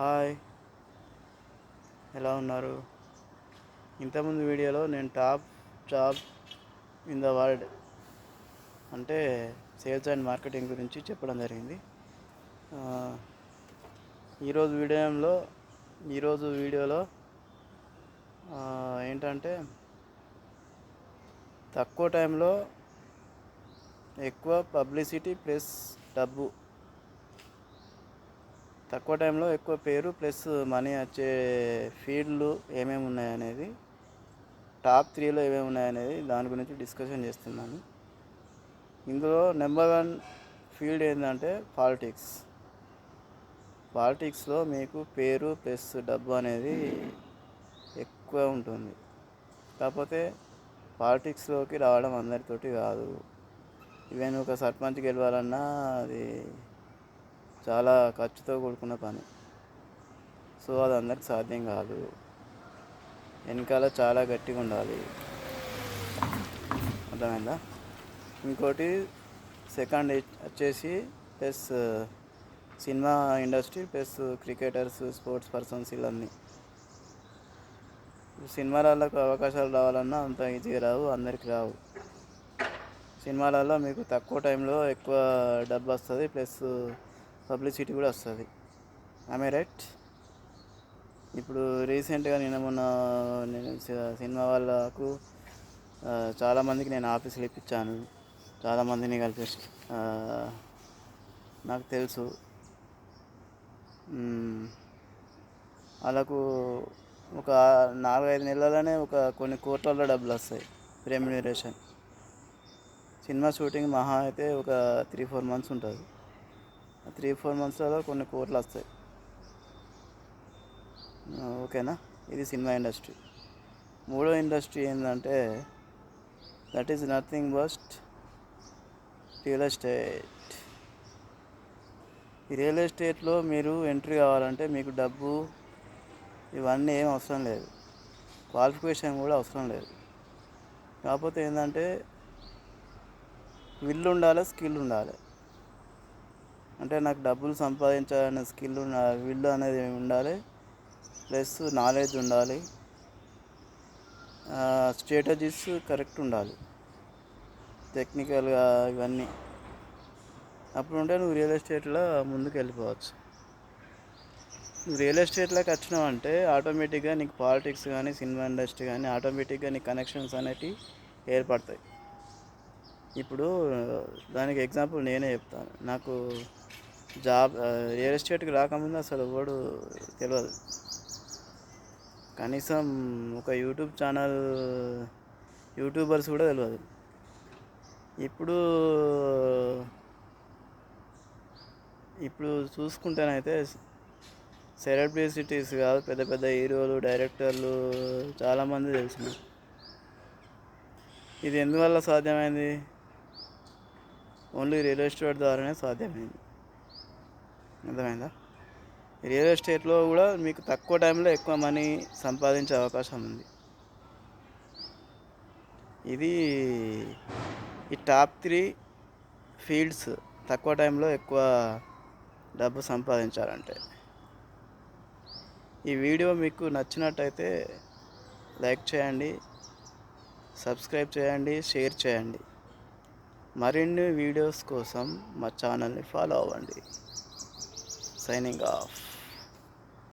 Hi, ఎలా ఉన్నారు? ఇంతకుముందు వీడియోలో నేను top job in the world అంటే సేల్స్ అండ్ మార్కెటింగ్ గురించి చెప్పడం జరిగింది. ఆ, ఈరోజు వీడియోలో ఏంటంటే తక్కువ టైంలో ఎక్కువ పబ్లిసిటీ ప్లస్ డబ్బు, తక్కువ టైంలో ఎక్కువ పేరు ప్లస్ మనీ వచ్చే ఫీల్డ్లు ఏమేమి ఉన్నాయనేది, టాప్ 3లో ఏమేమి ఉన్నాయనేది దాని గురించి డిస్కషన్ చేస్తున్నాను. ఇందులో నెంబర్ 1 ఫీల్డ్ ఏంటంటే పాలిటిక్స్లో మీకు పేరు ప్లస్ డబ్బు అనేది ఎక్కువ ఉంటుంది. కాకపోతే పాలిటిక్స్లోకి రావడం అందరితోటి కాదు. ఈవెన్ ఒక సర్పంచ్ గెలవాలన్నా అది చాలా ఖర్చుతో కూడుకున్న పని. సో అది అందరికి సాధ్యం కాదు. వెనకాల చాలా గట్టిగా ఉండాలి. అర్థమైందా? ఇంకోటి సెకండ్ వచ్చేసి plus cinema industry plus cricketers, sports persons, వీళ్ళన్నీ సినిమాలకు అవకాశాలు రావాలన్నా అంత ఈజీగా రావు, అందరికి రావు. సినిమాలలో మీకు తక్కువ టైంలో ఎక్కువ డబ్బు వస్తుంది, ప్లస్ పబ్లిసిటీ కూడా వస్తుంది. ఆమె రైట్. ఇప్పుడు రీసెంట్గా నేను సినిమా వాళ్ళకు చాలామందికి నేను ఆఫీసులు ఇప్పించాను. చాలామందిని కలిపి నాకు తెలుసు. వాళ్ళకు ఒక 4-5 నెలలనే కొన్ని కోట్లలో డబ్బులు వస్తాయి రెమ్యునరేషన్. సినిమా షూటింగ్ మహా అయితే ఒక 3-4 మంత్స్ ఉంటుంది. 3-4 మంత్స్లలో కొన్ని కోట్లు వస్తాయి. ఓకేనా? ఇది సినిమా ఇండస్ట్రీ. మూడో ఇండస్ట్రీ ఏంటంటే that is nothing but real estate. ఈ రియల్ ఎస్టేట్లో మీరు ఎంట్రీ కావాలంటే మీకు డబ్బు ఇవన్నీ ఏం అవసరం లేదు, క్వాలిఫికేషన్ కూడా అవసరం లేదు. కాకపోతే ఏంటంటే విల్ ఉండాలి, స్కిల్ ఉండాలి. అంటే నాకు డబ్బులు సంపాదించాలనే స్కిల్ విల్ అనేది ఉండాలి, ప్లస్ నాలెడ్జ్ ఉండాలి, స్ట్రాటజీస్ కరెక్ట్ ఉండాలి, టెక్నికల్గా ఇవన్నీ. అప్పుడు ఉంటే నువ్వు రియల్ ఎస్టేట్లో ముందుకు వెళ్ళిపోవచ్చు. నువ్వు రియల్ ఎస్టేట్లోకి వచ్చినావంటే ఆటోమేటిక్గా నీకు పాలిటిక్స్ కానీ సినిమా ఇండస్ట్రీ కానీ ఆటోమేటిక్గా నీకు కనెక్షన్స్ అనేటివి ఏర్పడతాయి. ఇప్పుడు దానికి ఎగ్జాంపుల్ నేనే చెప్తాను. నాకు జాబ్ రియల్ ఎస్టేట్కి రాకముందు అసలు ఎవడు తెలియదు. కనీసం ఒక యూట్యూబర్స్ కూడా తెలియదు. ఇప్పుడు చూసుకుంటేనైతే సెలబ్రిటీస్ కాదు, పెద్ద పెద్ద హీరోలు, డైరెక్టర్లు చాలామంది తెలిసిన. ఇది ఎందువల్ల సాధ్యమైంది? ఓన్లీ రియల్ ఎస్టేట్ ద్వారానే సాధ్యమైంది. అర్థమైందా? రియల్ ఎస్టేట్లో కూడా మీకు తక్కువ టైంలో ఎక్కువ మనీ సంపాదించే అవకాశం ఉంది. ఇది ఈ టాప్ 3 ఫీల్డ్స్ తక్కువ టైంలో ఎక్కువ డబ్బు సంపాదించాలంటే. ఈ వీడియో మీకు నచ్చినట్టయితే లైక్ చేయండి, సబ్స్క్రైబ్ చేయండి, షేర్ చేయండి. మరిన్ని వీడియోస్ కోసం మా ఛానల్ని ఫాలో అవ్వండి. Signing off.